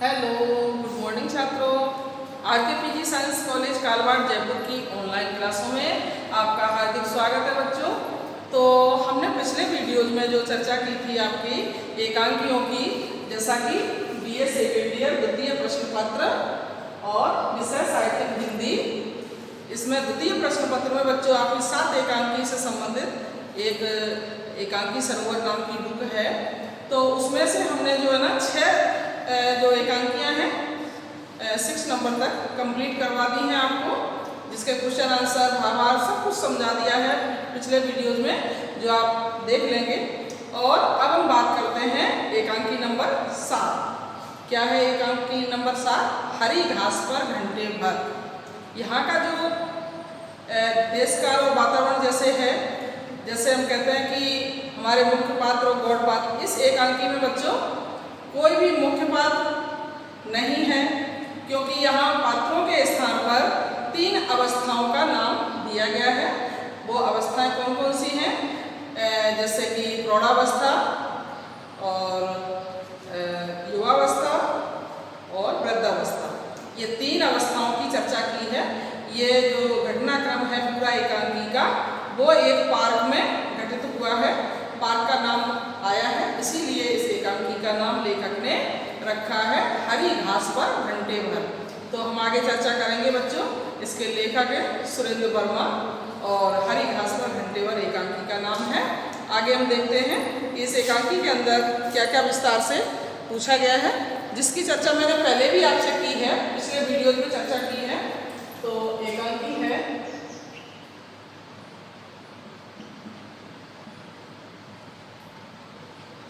Hello, good morning छात्रों। आरकेपीजी science college Kalwar Jaipur की online क्लासों में आपका हार्दिक स्वागत है बच्चों। तो हमने पिछले वीडियोज में जो चर्चा की थी आपकी एकांकियों की, जैसा कि बीए सेकेंड ईयर द्वितीय प्रश्न पत्र और विषय साहित्य हिंदी, इसमें द्वितीय प्रश्न पत्र में बच्चों आपकी 7 एकांकी से संबंधित एक एकांकी सरोवर नाम की बुक है। तो उसमें से हमने जो है ना 6 जो एकांकियां हैं 6 नंबर तक कंप्लीट करवा दी हैं आपको, जिसके क्वेश्चन आंसर भावार्थ सब कुछ समझा दिया है पिछले वीडियोज में, जो आप देख लेंगे। और अब हम बात करते हैं एकांकी नंबर 7। क्या है एकांकी नंबर 7? हरी घास पर घंटे भर। यहाँ का जो देश काल और वातावरण जैसे है, जैसे हम कहते हैं कि हमारे मुख्य पात्र और गौड़ पात्र, इस एकांकी में बच्चों कोई भी मुख्य पात्र नहीं है, क्योंकि यहाँ पात्रों के स्थान पर 3 अवस्थाओं का नाम दिया गया है। वो अवस्थाएं कौन कौन सी हैं? जैसे कि प्रौढ़ावस्था और युवावस्था और वृद्धावस्था, ये 3 अवस्थाओं की चर्चा की है। ये जो घटनाक्रम है पूरा एकांकी का, वो एक पार्क में घटित हुआ है। पार्क का नाम आया है, इसीलिए इस एकांकी का नाम लेखक ने रखा है हरी घास पर घंटे भर। तो हम आगे चर्चा करेंगे बच्चों। इसके लेखक है सुरेंद्र वर्मा और हरी घास पर घंटे भर एकांकी का नाम है। आगे हम देखते हैं कि इस एकांकी के अंदर क्या क्या विस्तार से पूछा गया है, जिसकी चर्चा मैंने पहले भी आपसे की है, पिछले वीडियो में चर्चा की है। तो एकांकी है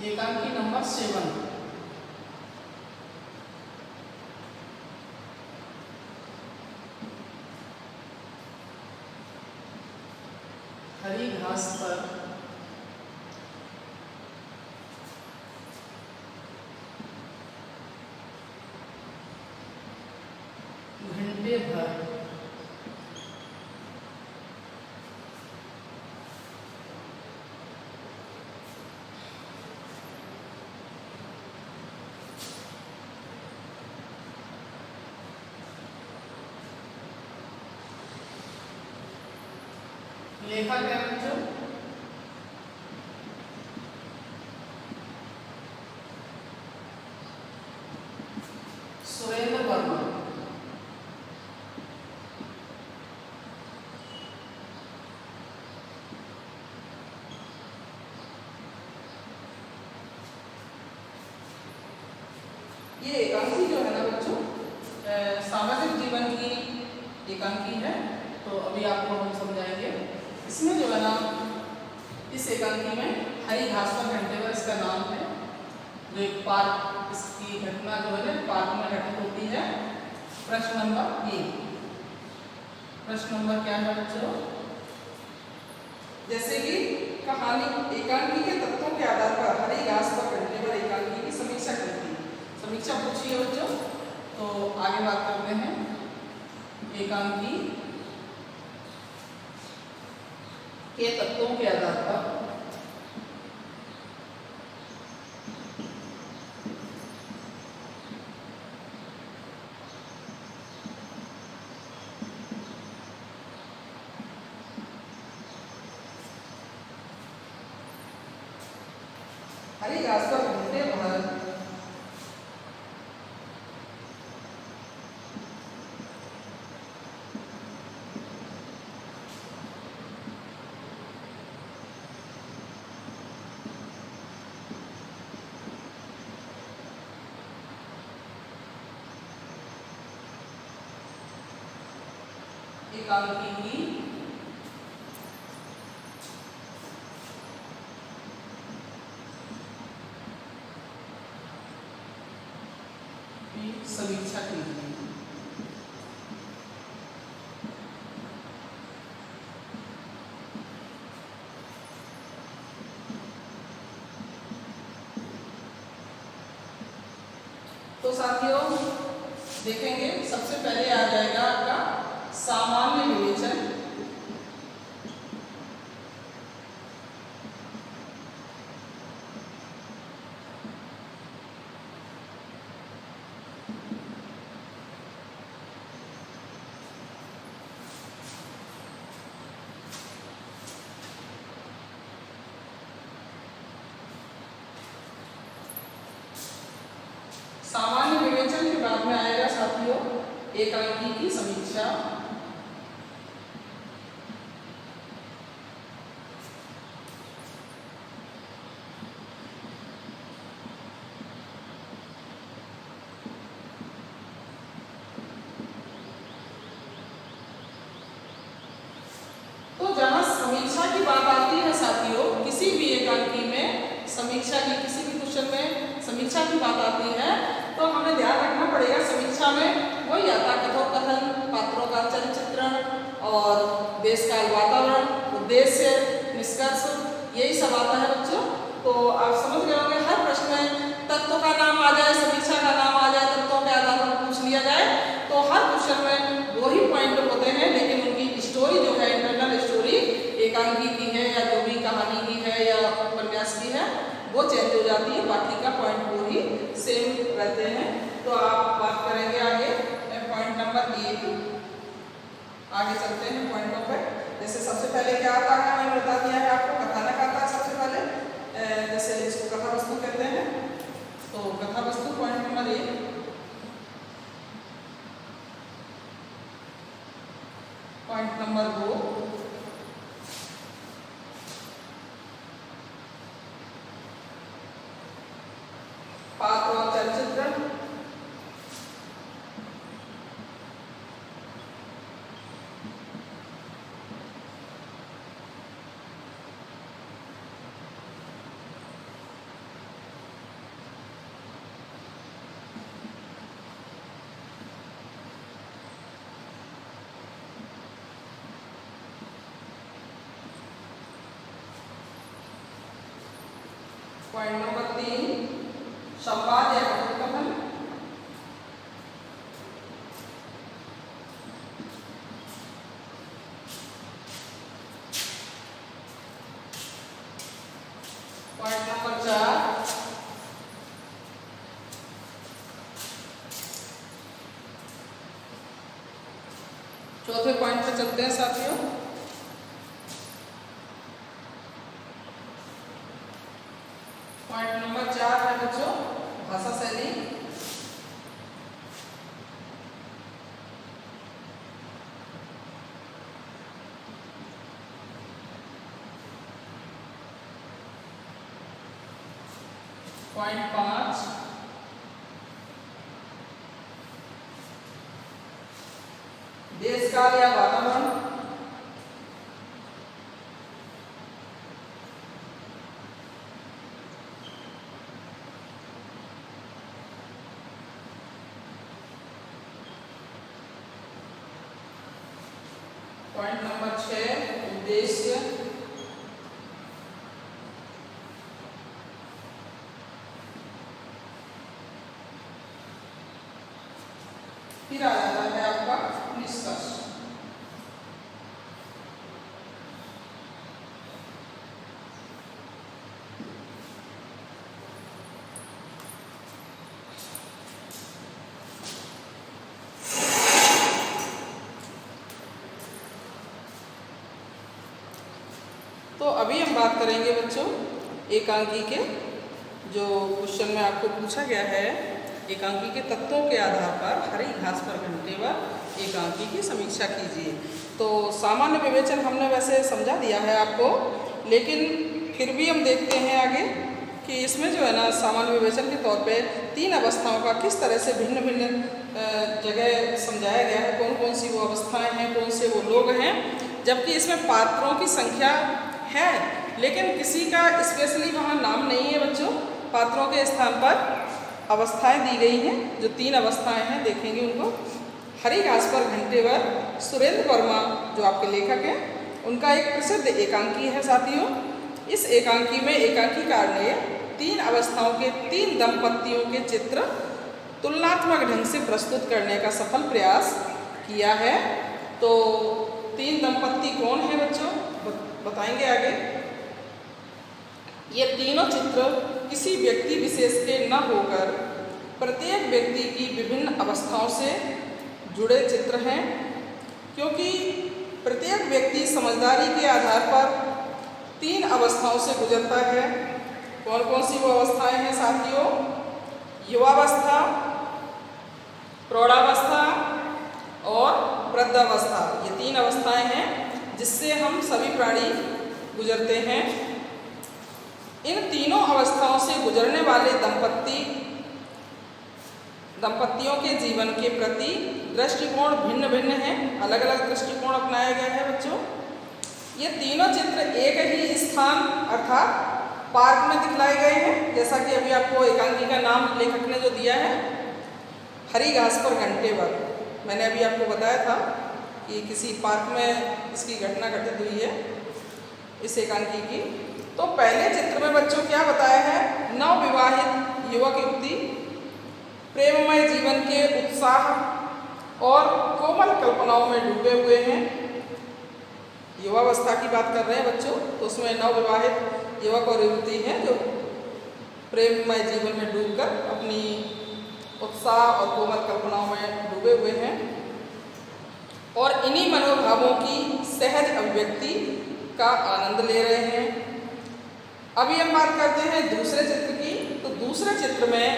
एकांकी नंबर 7, हरी घास पर घंटे भर। लेखक है बच्चों सुरेंद्र वर्मा। ये एकांकी जो है ना बच्चों सामाजिक जीवन की एकांकी है। तो अभी आपको हम समझाएंगे। इसमें जो है ना, इस एकांकी में हरी घास पर घंटे भर इसका नाम है। जो एक पार्क, इसकी घटना जो है पार्क में घटित होती है। प्रश्न नंबर 1। प्रश्न नंबर क्या है बच्चों? जैसे कि कहानी एकांकी के तत्वों के आधार पर हरी घास पर घंटे भर एकांकी की समीक्षा करती है। समीक्षा पूछी है बच्चों। तो आगे बात करते हैं एकांकी के तत्वों के आधार पर हरी घास पर घंटे भर एकांकी की समीक्षा कीजिए। तो साथियों देखेंगे, सबसे पहले आ जाएगा आपका सामान्य विवेचन। में आएगा साथियों एकांकी की समीक्षा। तो जहां समीक्षा की बात आती है साथियों, किसी भी एकांकी में समीक्षा की, किसी भी क्वेश्चन में समीक्षा की बात आती है, तो हमें ध्यान रखना पड़ेगा समीक्षा में वही आता कथोपकथन, पात्रों का चरित्र और देश काल वातावरण, उद्देश्य, निष्कर्ष, यही सब आता है बच्चों। तो आप समझ गए होंगे हर प्रश्न में तत्वों का नाम आ जाए, समीक्षा का नाम आ जाए, तत्वों के आधार पर पूछ लिया जाए, तो हर क्वेश्चन में वही पॉइंट होते हैं, लेकिन उनकी स्टोरी जो है, इंटरनल स्टोरी एकांकी की है या जो भी कहानी की है या उपन्यास की है, वो चेंज हो जाती है, बाकी का पॉइंट पूरी सेम रहते हैं। तो आप बात करेंगे आगे पॉइंट नंबर 1, आगे चलते हैं पॉइंटों पर। जैसे सबसे पहले क्या आता है, मैंने बता दिया है आपको, कथानक आता है सबसे पहले, जैसे इसको कथा वस्तु कहते हैं। तो कथा वस्तु पॉइंट नंबर 1। पॉइंट नंबर 2, पात्र और चलचित्र। पॉइंट नंबर 3, संवाद या कथन। पॉइंट नंबर 4, चौथे पॉइंट पे चलते हैं साथियों। पॉइंट नंबर 4 है बच्चों भाषा शैली। पॉइंट 5, देश काल या वातावरण। पॉइंट नंबर 6, उद्देश्य। फिर आ जाता है आपका निष्कर्ष। तो अभी हम बात करेंगे बच्चों एकांकी के, जो क्वेश्चन में आपको पूछा गया है, एकांकी के तत्वों के आधार पर हरी घास पर घंटेवर एकांकी की समीक्षा कीजिए। तो सामान्य विवेचन हमने वैसे समझा दिया है आपको, लेकिन फिर भी हम देखते हैं आगे कि इसमें जो है ना सामान्य विवेचन के तौर पे 3 अवस्थाओं का किस तरह से भिन्न भिन्न जगह समझाया गया है, कौन कौन सी वो अवस्थाएं हैं, कौन से वो लोग हैं। जबकि इसमें पात्रों की संख्या है, लेकिन किसी का स्पेशली वहाँ नाम नहीं है बच्चों। पात्रों के स्थान पर अवस्थाएं दी गई हैं, जो 3 अवस्थाएं हैं, देखेंगे उनको। हरी घास पर घंटेवर सुरेंद्र वर्मा जो आपके लेखक हैं, उनका एक प्रसिद्ध एकांकी है साथियों। इस एकांकी में एकांकीकार ने 3 अवस्थाओं के 3 दंपत्तियों के चित्र तुलनात्मक ढंग से प्रस्तुत करने का सफल प्रयास किया है। तो 3 दंपत्ति कौन है बच्चों, बताएंगे आगे। ये तीनों चित्र किसी व्यक्ति विशेष के न होकर प्रत्येक व्यक्ति की विभिन्न अवस्थाओं से जुड़े चित्र हैं, क्योंकि प्रत्येक व्यक्ति समझदारी के आधार पर 3 अवस्थाओं से गुजरता है। कौन कौन सी वो अवस्थाएं हैं साथियों? युवावस्था, प्रौढ़ावस्था और वृद्धावस्था, ये 3 अवस्थाएं हैं जिससे हम सभी प्राणी गुजरते हैं। इन तीनों अवस्थाओं से गुजरने वाले दंपतियों के जीवन के प्रति दृष्टिकोण भिन्न भिन्न हैं, अलग अलग दृष्टिकोण अपनाया गया है बच्चों। ये तीनों चित्र एक ही स्थान अर्थात पार्क में दिखलाए गए हैं, जैसा कि अभी आपको एकांकी का नाम लेखक ने जो दिया है, हरी घास पर घंटे भर। मैंने अभी आपको बताया था कि किसी पार्क में इसकी घटना घटित हुई है इस एकांकी की। तो पहले चित्र में बच्चों क्या बताया है, नवविवाहित युवक युवती प्रेममय जीवन के उत्साह और कोमल कल्पनाओं में डूबे हुए हैं। युवावस्था की बात कर रहे हैं बच्चों, तो उसमें नवविवाहित युवक और युवती हैं जो प्रेममय जीवन में डूबकर अपनी उत्साह और कोमल कल्पनाओं में डूबे हुए हैं और इन्हीं मनोभावों की सहज अभिव्यक्ति का आनंद ले रहे हैं। अभी हम बात करते हैं दूसरे चित्र की। तो दूसरे चित्र में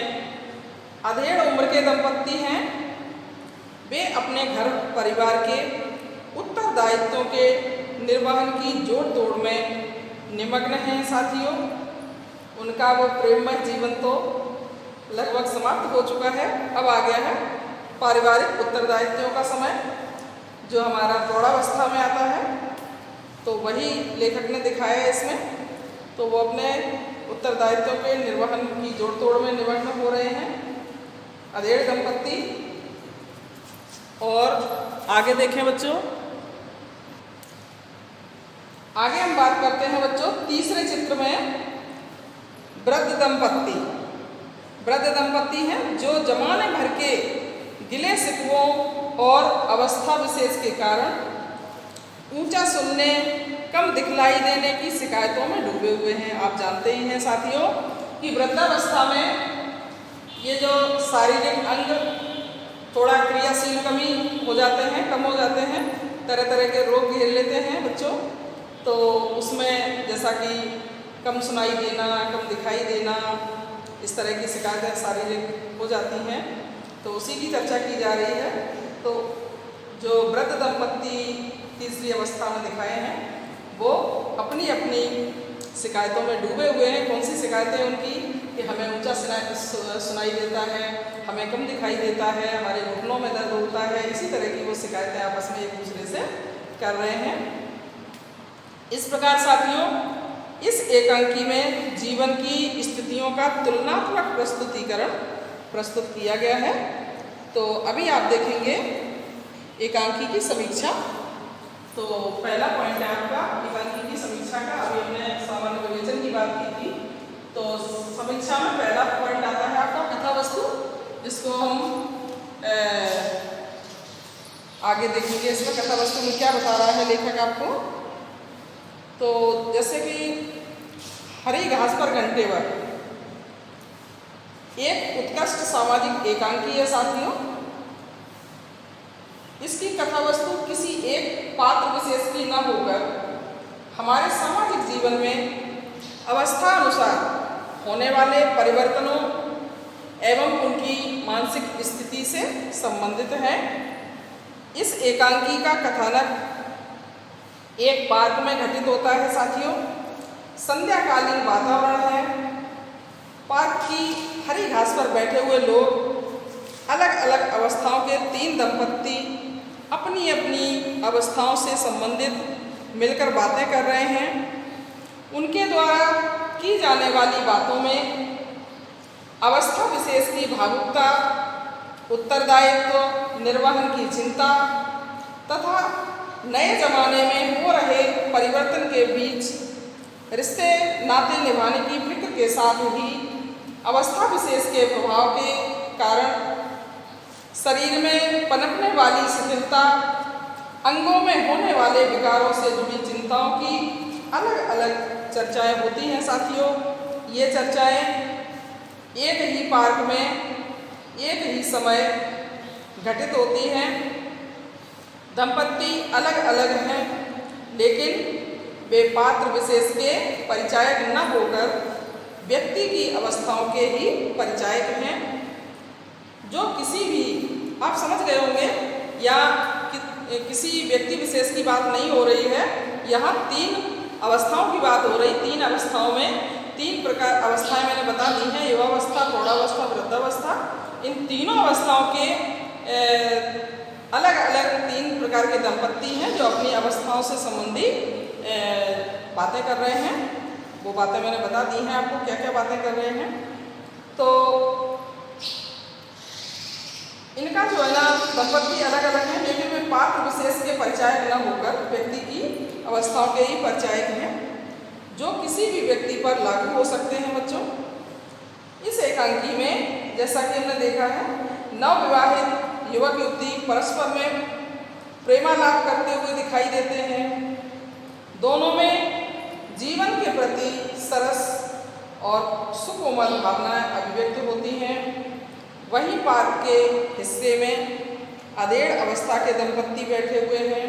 अधेड़ उम्र के दंपत्ति हैं, वे अपने घर परिवार के उत्तरदायित्वों के निर्वहन की जोड़ तोड़ में निमग्न हैं साथियों। उनका वो प्रेममय जीवन तो लगभग समाप्त हो चुका है, अब आ गया है पारिवारिक उत्तरदायित्वों का समय, जो हमारा प्रौढ़ावस्था में आता है। तो वही लेखक ने दिखाया है इसमें। तो वो अपने उत्तरदायित्वों के निर्वहन की जोड़ तोड़ में निमग्न हो रहे हैं अधेड़ दंपत्ति। और आगे देखें बच्चों, आगे हम बात करते हैं बच्चों तीसरे चित्र में वृद्ध दंपत्ति। वृद्ध दंपत्ति हैं जो जमाने भर के गिले शिकवों और अवस्था विशेष के कारण ऊंचा सुनने, कम दिखलाई देने की शिकायतों में डूबे हुए हैं। आप जानते ही हैं साथियों कि वृद्धावस्था में ये जो शारीरिक अंग थोड़ा क्रियाशील कमी हो जाते हैं, कम हो जाते हैं, तरह तरह के रोग घेर लेते हैं बच्चों। तो उसमें जैसा कि कम सुनाई देना, कम दिखाई देना, इस तरह की शिकायतें शारीरिक हो जाती हैं। तो उसी की चर्चा की जा रही है। तो जो वृद्ध दंपत्ति तीसरी अवस्था में दिखाए हैं वो अपनी अपनी शिकायतों में डूबे हुए हैं। कौन सी शिकायतें उनकी कि हमें ऊंचा सुनाई देता है, हमें कम दिखाई देता है, हमारे घुटनों में दर्द होता है, इसी तरह की वो शिकायतें आपस में एक दूसरे से कर रहे हैं। इस प्रकार साथियों इस एकांकी में जीवन की स्थितियों का तुलनात्मक प्रस्तुतिकरण प्रस्तुत किया गया है। तो अभी आप देखेंगे एकांकी की समीक्षा। तो पहला पॉइंट है आपका एकांकी की समीक्षा का। अभी हमने सामान्य विवेचन की बात की थी। तो समीक्षा में पहला पॉइंट आता है आपका कथा वस्तु, जिसको हम आगे देखेंगे। इसमें कथा वस्तु में क्या बता रहा है लेखक आपको। तो जैसे कि हरी घास पर घंटे भर एक उत्कृष्ट सामाजिक एकांकी है साथियों। इसकी कथा वस्तु किसी एक पात्र विशेष की न होकर हमारे सामाजिक जीवन में अवस्था अनुसार होने वाले परिवर्तनों एवं उनकी मानसिक स्थिति से संबंधित है। इस एकांकी का कथानक एक पार्क में घटित होता है साथियों। संध्याकालीन वातावरण है। पार्क की हरी घास पर बैठे हुए लोग अलग अलग अवस्थाओं के 3 दंपत्ति अपनी अपनी अवस्थाओं से संबंधित मिलकर बातें कर रहे हैं। उनके द्वारा की जाने वाली बातों में अवस्था विशेष की भावुकता, उत्तरदायित्व निर्वहन की चिंता तथा नए जमाने में हो रहे परिवर्तन के बीच रिश्ते नाते निभाने की फिक्र के साथ ही अवस्था विशेष के प्रभाव के कारण शरीर में पनपने वाली शिथिलता, अंगों में होने वाले विकारों से जुड़ी चिंताओं की अलग अलग चर्चाएं होती हैं साथियों। ये चर्चाएं एक ही पार्क में एक ही समय घटित होती हैं। दंपत्ति अलग अलग हैं, लेकिन वे पात्र विशेष के परिचायक न होकर व्यक्ति की अवस्थाओं के ही परिचायक हैं, जो किसी भी आप समझ गए होंगे, या किसी व्यक्ति विशेष की बात नहीं हो रही है, यहाँ 3 अवस्थाओं की बात हो रही। 3 अवस्थाओं में 3 प्रकार अवस्थाएं मैंने बता दी हैं, युवावस्था, प्रौढ़ावस्था, वृद्धावस्था। इन तीनों अवस्थाओं के अलग अलग 3 प्रकार के दंपत्ति हैं जो अपनी अवस्थाओं से संबंधित बातें कर रहे हैं। वो बातें मैंने बता दी हैं आपको, क्या क्या बातें कर रहे हैं। तो इनका जो है ना दंपत्ति अलग अलग हैं, लेकिन वे पात्र विशेष के परिचायक न होकर व्यक्ति की अवस्थाओं के ही परिचायक हैं, जो किसी भी व्यक्ति पर लागू हो सकते हैं। बच्चों, इस एकांकी में जैसा कि हमने देखा है, नवविवाहित युवक युवती परस्पर में प्रेमालाप करते हुए दिखाई देते हैं। दोनों में जीवन के प्रति सरस और सुकोमल भावनाएं अभिव्यक्त होती हैं। वहीं पार्क के हिस्से में अधेड़ अवस्था के दंपत्ति बैठे हुए हैं,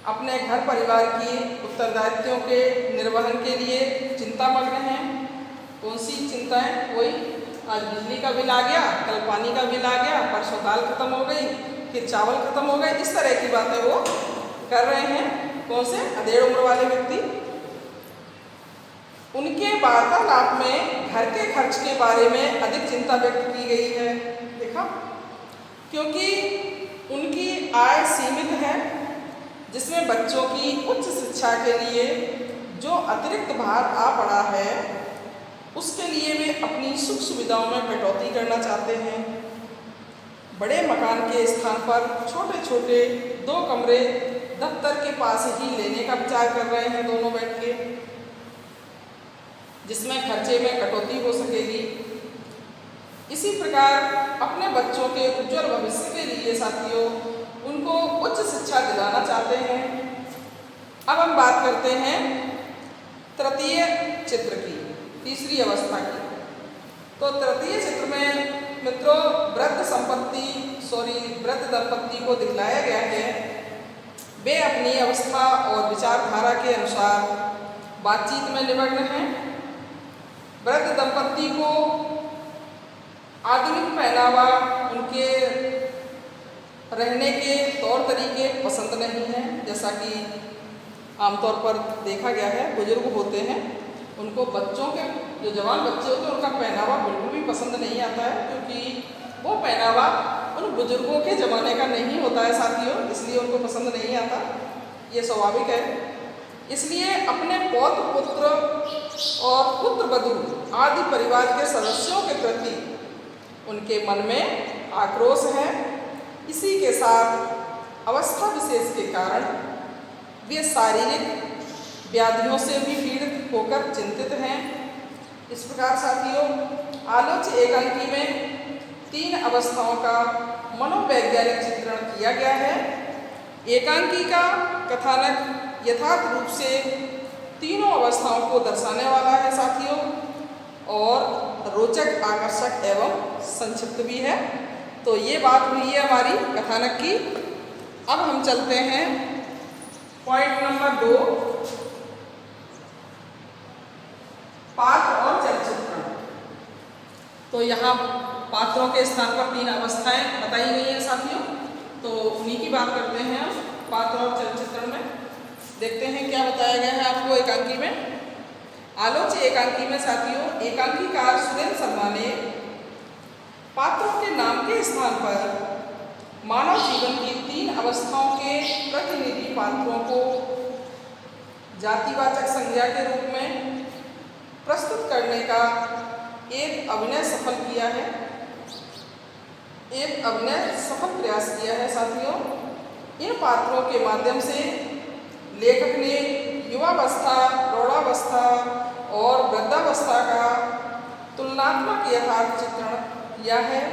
अपने घर परिवार की उत्तरदायित्वों के निर्वहन के लिए चिंतामग्न हैं। कौन सी चिंताएं? कोई आज बिजली का बिल आ गया, कल पानी का बिल आ गया, परसों दाल खत्म हो गई, फिर चावल खत्म हो गए, इस तरह की बातें वो कर रहे हैं। कौन से? अधेड़ उम्र वाले व्यक्ति। उनके वार्तालाप में घर के खर्च के बारे में अधिक चिंता व्यक्त की गई है। देखा, क्योंकि उनकी आय सीमित है, जिसमें बच्चों की उच्च शिक्षा के लिए जो अतिरिक्त भार आ पड़ा है, उसके लिए वे अपनी सुख सुविधाओं में कटौती करना चाहते हैं। बड़े मकान के स्थान पर छोटे छोटे 2 कमरे दफ्तर के पास ही लेने का विचार कर रहे हैं दोनों बैठ के, जिसमें खर्चे में कटौती हो सकेगी। इसी प्रकार अपने बच्चों के उज्जवल भविष्य के लिए साथियों उनको उच्च शिक्षा दिलाना चाहते हैं। अब हम बात करते हैं तृतीय चित्र की, तीसरी अवस्था की। तो तृतीय चित्र में मित्रों वृद्ध दंपत्ति को दिखलाया गया है। वे अपनी अवस्था और विचारधारा के अनुसार बातचीत में निमग्न हैं। वृद्ध दंपत्ति को आधुनिक पहनावा, उनके रहने के तौर तरीके पसंद नहीं हैं। जैसा कि आमतौर पर देखा गया है, बुजुर्ग होते हैं, उनको बच्चों के जो जवान बच्चे होते हैं उनका पहनावा बिल्कुल भी पसंद नहीं आता है, क्योंकि वो पहनावा उन बुजुर्गों के ज़माने का नहीं होता है साथियों, इसलिए उनको पसंद नहीं आता। ये स्वाभाविक है। इसलिए अपने पौत्र पुत्र और पुत्र वधू आदि परिवार के सदस्यों के प्रति उनके मन में आक्रोश है। इसी के साथ अवस्था विशेष के कारण वे शारीरिक व्याधियों से भी पीड़ित होकर चिंतित हैं। इस प्रकार साथियों आलोच्य एकांकी में 3 अवस्थाओं का मनोवैज्ञानिक चित्रण किया गया है। एकांकी का कथानक यथार्थ रूप से तीनों अवस्थाओं को दर्शाने वाला है साथियों, और रोचक, आकर्षक एवं संक्षिप्त भी है। तो ये बात हुई है हमारी कथानक की। अब हम चलते हैं पॉइंट नंबर 2, पात्र और चलचित्रण। तो यहाँ पात्रों के स्थान पर 3 अवस्थाएं बताई गई हैं साथियों, तो उन्हीं की बात करते हैं हम पात्र और चलचित्रण में। देखते हैं क्या बताया गया है आपको एकांकी में। आलोच्य एकांकी में साथियों एकांकीकार सुरेंद्र शर्मा ने पात्रों के नाम के स्थान पर मानव जीवन की 3 अवस्थाओं के प्रतिनिधि पात्रों को जातिवाचक संज्ञा के रूप में प्रस्तुत करने का एक अभिनय सफल किया है, एक अभिनय सफल प्रयास किया है साथियों। इन पात्रों के माध्यम से लेखक ने युवावस्था, प्रौढ़ावस्था और वृद्धावस्था का तुलनात्मक यथार्थ चित्रण किया है।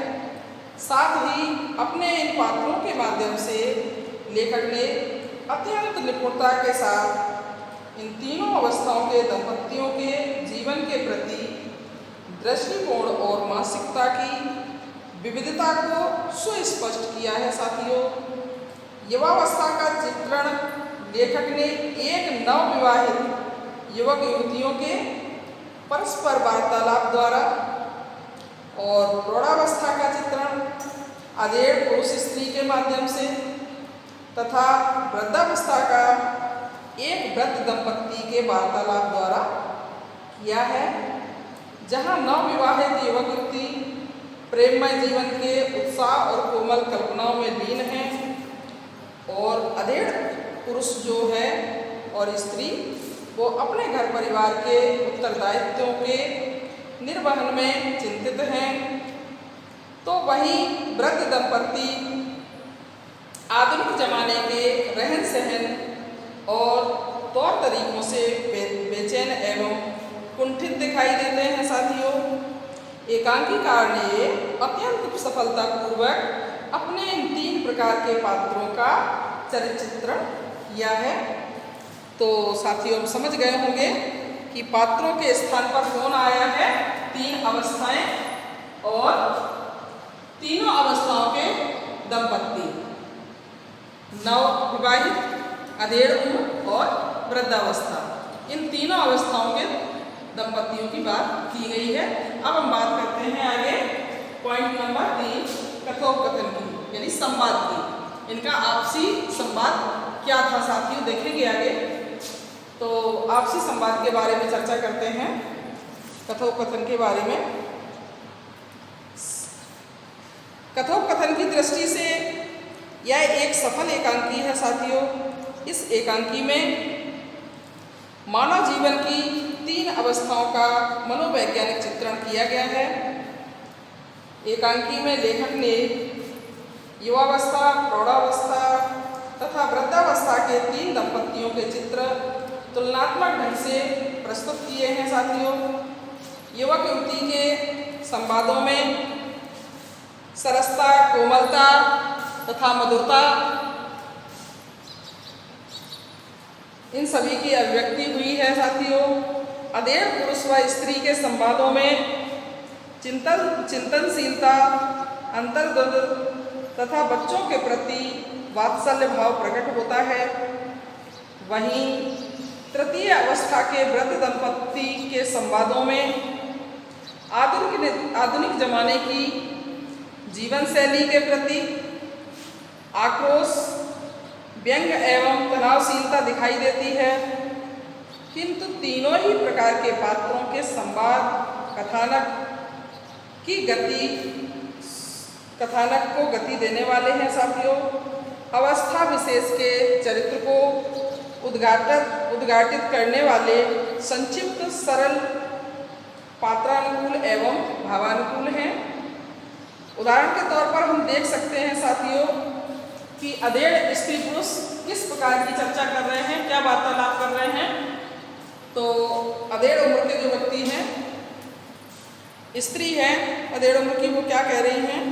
साथ ही अपने इन पात्रों के माध्यम से लेखक ने अत्यंत निपुणता के साथ इन तीनों अवस्थाओं के दंपत्तियों के जीवन के प्रति दृष्टिकोण और मानसिकता की विविधता को सुस्पष्ट किया है साथियों। युवावस्था का चित्रण लेखक ने एक नवविवाहित युवक युवतियों के परस्पर वार्तालाप द्वारा, और प्रौढ़ावस्था का चित्रण अधेड़ पुरुष स्त्री के माध्यम से तथा वृद्धावस्था का एक वृद्ध दंपत्ति के वार्तालाप द्वारा किया है, जहां नवविवाहित युवक युवती प्रेममय जीवन के उत्साह और कोमल कल्पनाओं में लीन हैं और अधेड़ पुरुष जो है और स्त्री वो अपने घर परिवार के उत्तरदायित्वों के निर्वहन में चिंतित हैं। तो वहीं वृद्ध दंपत्ति आधुनिक जमाने के रहन सहन और तौर तरीकों से बेचैन एवं कुंठित दिखाई देते हैं। साथियों, एकांकीकार ने अत्यंत सफलतापूर्वक अपने इन 3 प्रकार के पात्रों का चरित्र चित्रण किया है। तो साथियों, हम समझ गए होंगे कि पात्रों के स्थान पर कौन आया है, 3 अवस्थाएं और तीनों अवस्थाओं के दंपत्ति, नवविवाहित, अधेड़ उम्र और वृद्धावस्था, इन तीनों अवस्थाओं के दंपत्तियों की बात की गई है। अब हम बात करते हैं आगे पॉइंट नंबर 3 कथोपकथन की, यानी संवाद की। इनका आपसी संवाद क्या था साथियों, देखेंगे आगे। तो आपसी संवाद के बारे में चर्चा करते हैं, कथोपकथन के बारे में। कथोपकथन की दृष्टि से यह एक सफल एकांकी है साथियों। इस एकांकी में मानव जीवन की 3 अवस्थाओं का मनोवैज्ञानिक चित्रण किया गया है। एकांकी में लेखक ने युवावस्था, प्रौढ़ावस्था तथा वृद्धावस्था के 3 दंपत्तियों के चित्र तुलनात्मक ढंग से प्रस्तुत किए हैं साथियों। युवक युवती के संवादों में सरसता, कोमलता तथा मधुरता, इन सभी की अभिव्यक्ति हुई है साथियों। अधेड़ पुरुष व स्त्री के संवादों में चिंतनशीलता, अंतर्द्वंद तथा बच्चों के प्रति वात्सल्य भाव प्रकट होता है। वहीं तृतीय अवस्था के वृद्ध दंपत्ति के संवादों में आधुनिक जमाने की जीवन शैली के प्रति आक्रोश, व्यंग एवं तनावशीलता दिखाई देती है। किंतु तीनों ही प्रकार के पात्रों के संवाद कथानक को गति देने वाले हैं साथियों। अवस्था विशेष के चरित्र को उद्घाटित करने वाले संक्षिप्त, सरल, पात्रानुकूल एवं भावानुकूल हैं। उदाहरण के तौर पर हम देख सकते हैं साथियों कि अधेड़ स्त्री पुरुष किस प्रकार की चर्चा कर रहे हैं, क्या वार्तालाप कर रहे हैं। तो अधेड़ उम्र के जो व्यक्ति हैं, स्त्री है अधेड़ उम्र की, वो क्या कह रही हैं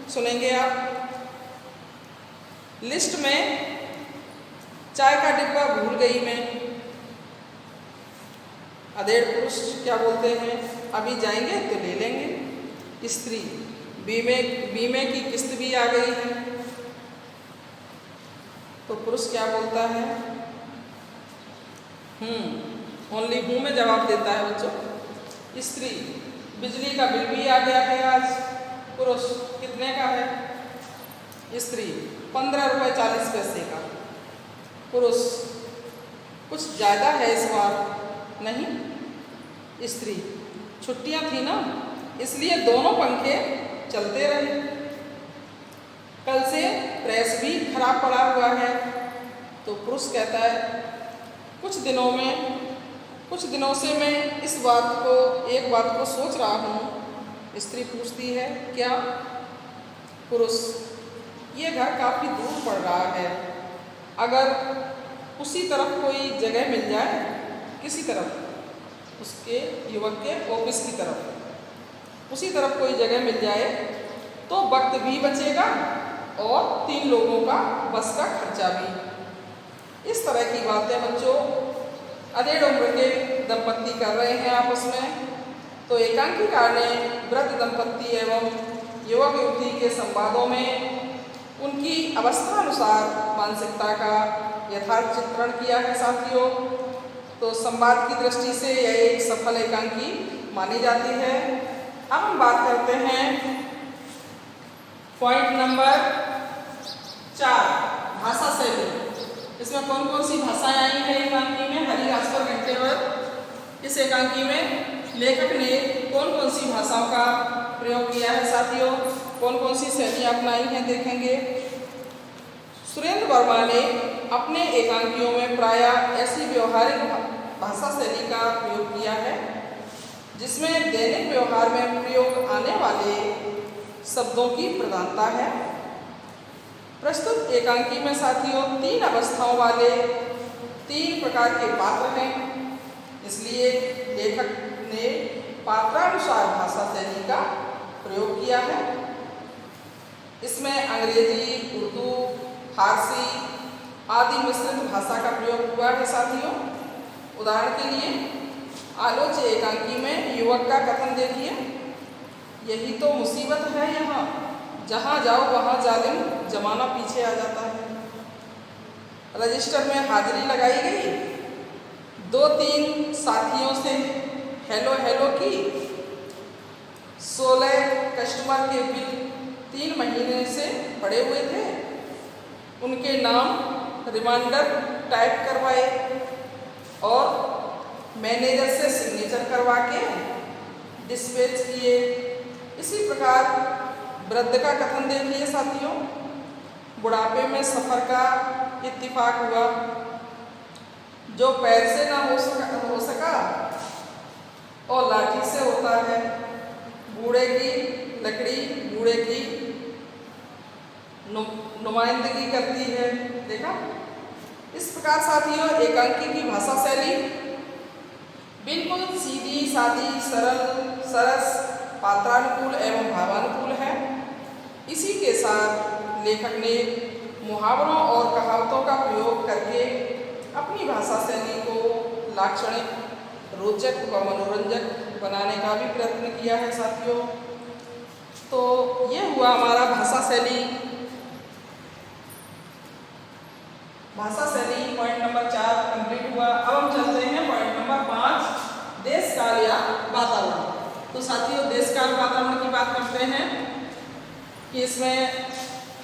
सुनेंगे आप। लिस्ट में चाय का डिब्बा भूल गई मैं। अधेड़ पुरुष क्या बोलते हैं, अभी जाएंगे तो ले लेंगे। स्त्री, बीमे की किस्त भी आ गई है। तो पुरुष क्या बोलता है, ओनली हूँ में जवाब देता है बच्चों। स्त्री, बिजली का बिल भी आ गया है आज। पुरुष, कितने का है। स्त्री, 15 रुपये 40 पैसे का। पुरुष, कुछ ज़्यादा है इस बार। नहीं। स्त्री, छुट्टियां थी ना, इसलिए दोनों पंखे चलते रहे। कल से प्रेस भी खराब पड़ा हुआ है। तो पुरुष कहता है कुछ दिनों से मैं एक बात को सोच रहा हूँ। स्त्री पूछती है, क्या। पुरुष, ये घर काफ़ी दूर पड़ रहा है, अगर उसी तरफ कोई जगह मिल जाए, किसी तरफ, उसके युवक के ऑफिस की तरफ उसी तरफ कोई जगह मिल जाए तो वक्त भी बचेगा और 3 लोगों का बस का खर्चा भी। इस तरह की बातें बच्चों अधेड़ उम्र के दंपत्ति कर रहे हैं आपस में। तो एकांकीकार ने वृद्ध दंपत्ति एवं युवक युवती के संवादों में उनकी अवस्थानुसार मानसिकता का यथार्थ चित्रण किया है साथियों। तो संवाद की दृष्टि से यह एक सफल एकांकी मानी जाती है। अब हम बात करते हैं पॉइंट नंबर 4, भाषा शैली। इसमें कौन कौन सी भाषाएं आई हैं एकांकी में? हरी घास पर घंटे भर। इस एकांकी में लेखक ने कौन कौन सी भाषाओं का प्रयोग किया है साथियों? कौन कौन सी शैलियाँ अपनाई हैं देखेंगे। सुरेंद्र वर्मा ने अपने एकांकियों में प्रायः ऐसी व्यवहारिक भाषा शैली का प्रयोग किया है जिसमें दैनिक व्यवहार में प्रयोग आने वाले शब्दों की प्रधानता है। प्रस्तुत एकांकी में साथियों 3 अवस्थाओं वाले 3 प्रकार के पात्र हैं, इसलिए लेखक ने पात्रानुसार भाषा शैली का प्रयोग किया है। इसमें अंग्रेजी, उर्दू, फारसी आदि मिश्रित भाषा का प्रयोग हुआ है साथियों। उदाहरण के लिए आलोच्य एकांकी में युवक का कथन देखिए, यही तो मुसीबत है यहाँ, जहाँ जाओ वहाँ जालिम जमाना पीछे आ जाता है। रजिस्टर में हाजिरी लगाई गई, 2-3 साथियों से हेलो हेलो की, 16 कस्टमर के बिल 3 महीने से पड़े हुए थे, उनके नाम रिमाइंडर टाइप करवाए और मैनेजर से सिग्नेचर करवा के डिस्पैच किए। इसी प्रकार वृद्ध का कथन देखिए साथियों, बुढ़ापे में सफ़र का इत्तिफाक हुआ, जो पैर से ना हो सका और लाठी से होता है, बूढ़े की लकड़ी बूढ़े की नुमाइंदगी करती है। देखा? इस प्रकार साथियों एकांकी की भाषा शैली बिल्कुल सीधी सादी सरल सरस पात्रानुकूल एवं भावानुकूल है। इसी के साथ लेखक ने मुहावरों और कहावतों का प्रयोग करके अपनी भाषा शैली को लाक्षणिक, रोचक व मनोरंजक बनाने का भी प्रयत्न किया है साथियों। तो ये हुआ हमारा भाषा शैली पॉइंट नंबर 4 कंप्लीट हुआ। अब हम चलते हैं पॉइंट नंबर 5, देश काल या वातावरण। तो साथियों देश काल वातावरण की बात करते हैं कि इसमें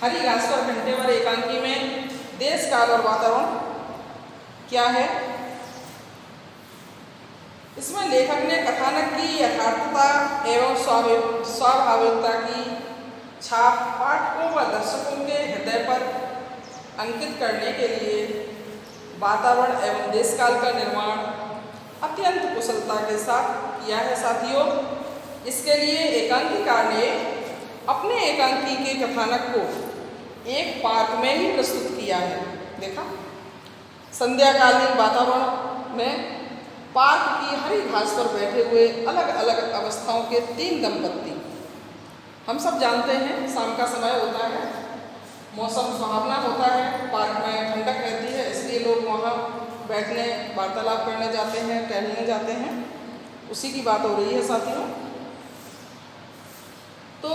हरी घास पर घंटे भर एकांकी में देश काल और वातावरण क्या है। इसमें लेखक ने कथानक की यथार्थता एवं स्वाभाविकता की छाप पाठकों व दर्शकों के हृदय पर अंकित करने के लिए वातावरण एवं देश काल का निर्माण अत्यंत कुशलता के साथ किया है साथियों। इसके लिए एकांकीकार ने अपने एकांकी के कथानक को एक पार्क में ही प्रस्तुत किया है। देखा? संध्याकालीन वातावरण में पार्क की हरी घास पर बैठे हुए अलग अलग अवस्थाओं के 3 दंपत्ति। हम सब जानते हैं शाम का समय होता है, मौसम सुहावना होता है, पार्क में ठंडक रहती है, इसलिए लोग वहाँ बैठने वार्तालाप करने जाते हैं, टहलने जाते हैं। उसी की बात हो रही है साथियों। तो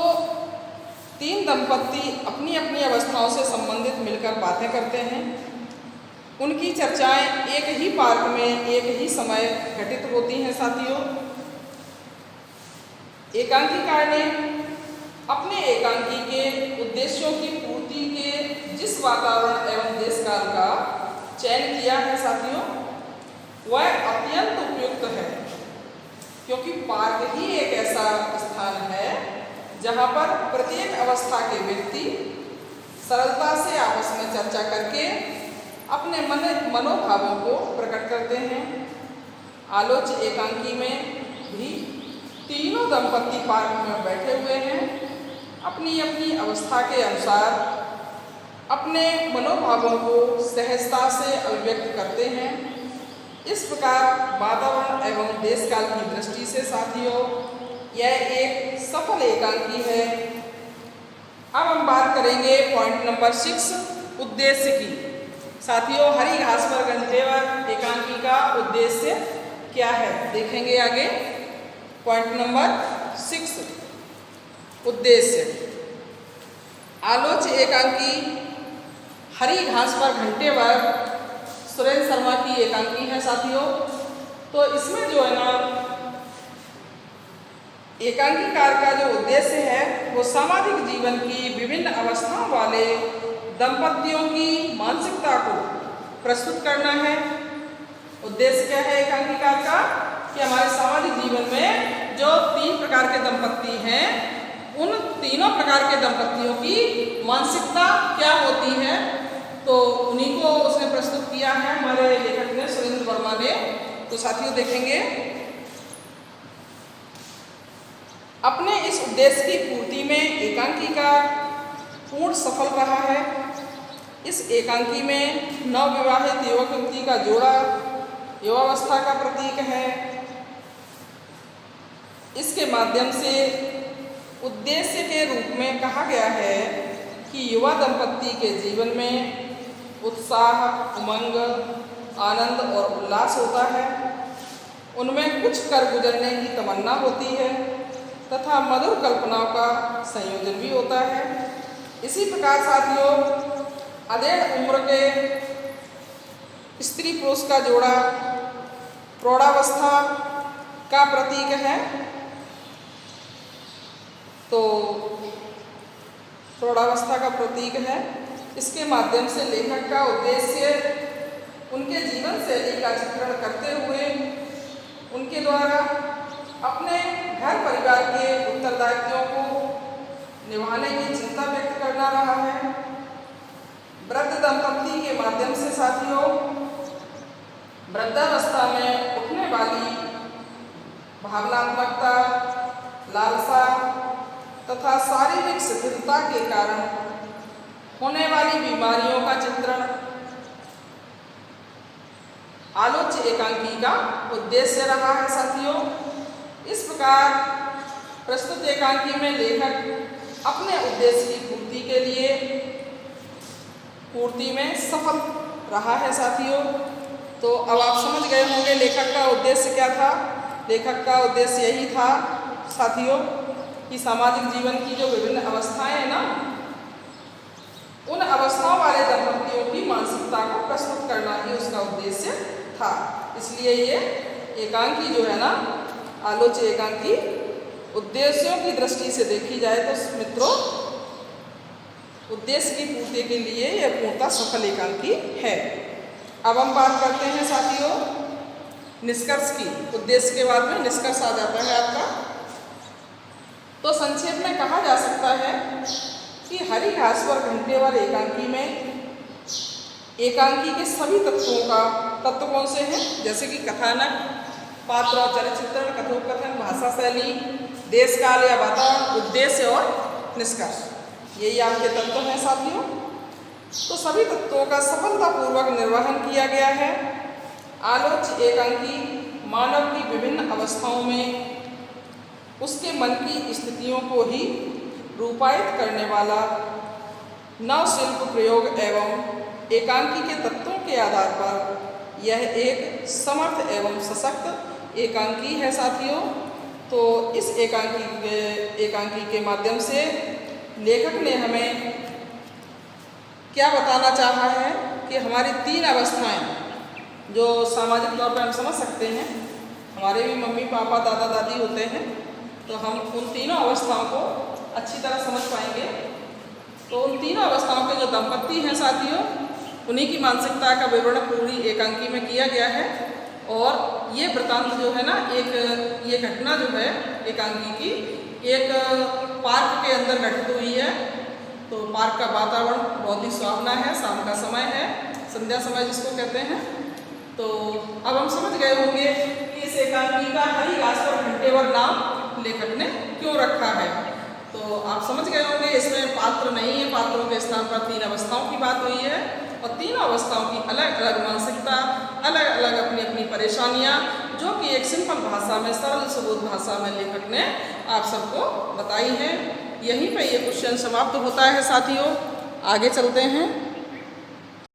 3 दंपत्ति अपनी अपनी अवस्थाओं से संबंधित मिलकर बातें करते हैं। उनकी चर्चाएं एक ही पार्क में एक ही समय घटित होती हैं साथियों। एकांकीकार ने अपने एकांकी के उद्देश्यों की पूर्ति के जिस वातावरण एवं देश काल का चयन किया है साथियों, वह अत्यंत उपयुक्त है, क्योंकि पार्क ही एक ऐसा स्थान है जहाँ पर प्रत्येक अवस्था के व्यक्ति सरलता से आपस में चर्चा करके अपने मनोभावों को प्रकट करते हैं। आलोच्य एकांकी में भी तीनों दंपत्ति पार्क में बैठे हुए हैं, अपनी अपनी अवस्था के अनुसार अपने मनोभावों को सहजता से अभिव्यक्त करते हैं। इस प्रकार वातावरण एवं देश काल की दृष्टि से साथियों यह एक सफल एकांकी है। अब हम बात करेंगे पॉइंट नंबर 6, उद्देश्य की। साथियों हरी घास पर घंटे भर एकांकी का उद्देश्य क्या है देखेंगे आगे। पॉइंट नंबर 6, उद्देश्य। आलोच्य एकांकी हरी घास पर घंटे भर सुरेंद्र शर्मा की एकांकी है साथियों। तो इसमें जो है ना एकांकीकार का जो उद्देश्य है वो सामाजिक जीवन की विभिन्न अवस्थाओं वाले दंपतियों की मानसिकता को प्रस्तुत करना है। उद्देश्य क्या है एकांकीकार का कि हमारे सामाजिक जीवन में जो 3 प्रकार के दंपति हैं उन तीनों प्रकार के दंपतियों की मानसिकता क्या होती है, तो उन्हीं को उसने प्रस्तुत किया है हमारे लेखक ने, सुरेंद्र वर्मा ने। तो साथियों देखेंगे, अपने इस उद्देश्य की पूर्ति में एकांकीकार पूर्ण सफल रहा है। इस एकांकी में नवविवाहित युवक युवती का जोड़ा युवावस्था का प्रतीक है। इसके माध्यम से उद्देश्य के रूप में कहा गया है कि युवा दंपति के जीवन में उत्साह, उमंग, आनंद और उल्लास होता है। उनमें कुछ कर गुजरने की तमन्ना होती है तथा मधुर कल्पनाओं का संयोजन भी होता है। इसी प्रकार साथियों, अधेड़ उम्र के स्त्री पुरुष का जोड़ा प्रौढ़ावस्था का प्रतीक है। तो प्रौढ़ावस्था का प्रतीक है। इसके माध्यम से लेखक का उद्देश्य उनके जीवन शैली का चित्रण करते हुए उनके द्वारा अपने घर परिवार के उत्तरदायित्वों को निभाने की चिंता व्यक्त करना रहा है। वृद्ध दंपति के माध्यम से साथियों, वृद्धावस्था में उठने वाली भावनात्मकता, लालसा तथा शारीरिक शिथिलता के कारण होने वाली बीमारियों का चित्रण आलोच्य एकांकी का उद्देश्य रहा है साथियों। इस प्रकार प्रस्तुत एकांकी में लेखक अपने उद्देश्य की पूर्ति में सफल रहा है साथियों। तो अब आप समझ गए होंगे लेखक का उद्देश्य क्या था। लेखक का उद्देश्य यही था साथियों कि सामाजिक जीवन की जो विभिन्न अवस्थाएं हैं ना, उन अवस्थाओं वाले दंपतियों की मानसिकता को प्रस्तुत करना ही उसका उद्देश्य था। इसलिए ये एकांकी जो है ना, आलोच्य एकांकी उद्देश्यों की दृष्टि से देखी जाए तो मित्रों उद्देश्य की पूर्ति के लिए यह पूर्णतः सफल एकांकी है। अब हम बात करते हैं साथियों निष्कर्ष की। उद्देश्य के बाद में निष्कर्ष आ जाता है आपका। तो संक्षेप में कहा जा सकता है कि हरी घास पर घंटे वाले एकांकी में एकांकी के सभी तत्व कौन से हैं, जैसे कि कथानक, पात्र और चरित्र चित्रण, कथोपकथन, भाषा शैली, देश काल या वातावरण, उद्देश्य और निष्कर्ष, यही आपके तत्व हैं साथियों। तो सभी तत्वों का सफलतापूर्वक निर्वहन किया गया है। आलोच्य एकांकी मानव की विभिन्न अवस्थाओं में उसके मन की स्थितियों को ही रूपायित करने वाला नव शिल्प प्रयोग एवं एकांकी के तत्वों के आधार पर यह एक समर्थ एवं सशक्त एकांकी है साथियों। तो इस एकांकी के माध्यम से लेखक ने हमें क्या बताना चाहा है कि हमारी 3 अवस्थाएं जो सामाजिक तौर पर हम समझ सकते हैं, हमारे भी मम्मी पापा दादा दादी होते हैं, तो हम उन तीनों अवस्थाओं को अच्छी तरह समझ पाएंगे। तो उन तीनों अवस्थाओं के जो दंपति हैं साथियों, उन्हीं की मानसिकता का विवरण पूरी एकांकी में किया गया है। और ये वृतांत जो है ना, ये घटना जो है एकांकी की एक पार्क के अंदर घटित हुई है। तो पार्क का वातावरण बहुत ही सुहावना है, शाम का समय है, संध्या समय जिसको कहते हैं। तो अब हम समझ गए होंगे कि इस एकांकी का हरी घास पर घंटेवर नाम लेखक ने क्यों रखा है। तो आप समझ गए होंगे इसमें पात्र नहीं है, पात्रों के स्थान पर 3 अवस्थाओं की बात हुई है और तीनों अवस्थाओं की अलग अलग मानसिकता, अलग अलग अपनी अपनी परेशानियां, जो कि एक सिंपल भाषा में, सरल सुबोध भाषा में लेखक ने आप सबको बताई हैं। यहीं पे ये क्वेश्चन समाप्त होता है साथियों। आगे चलते हैं।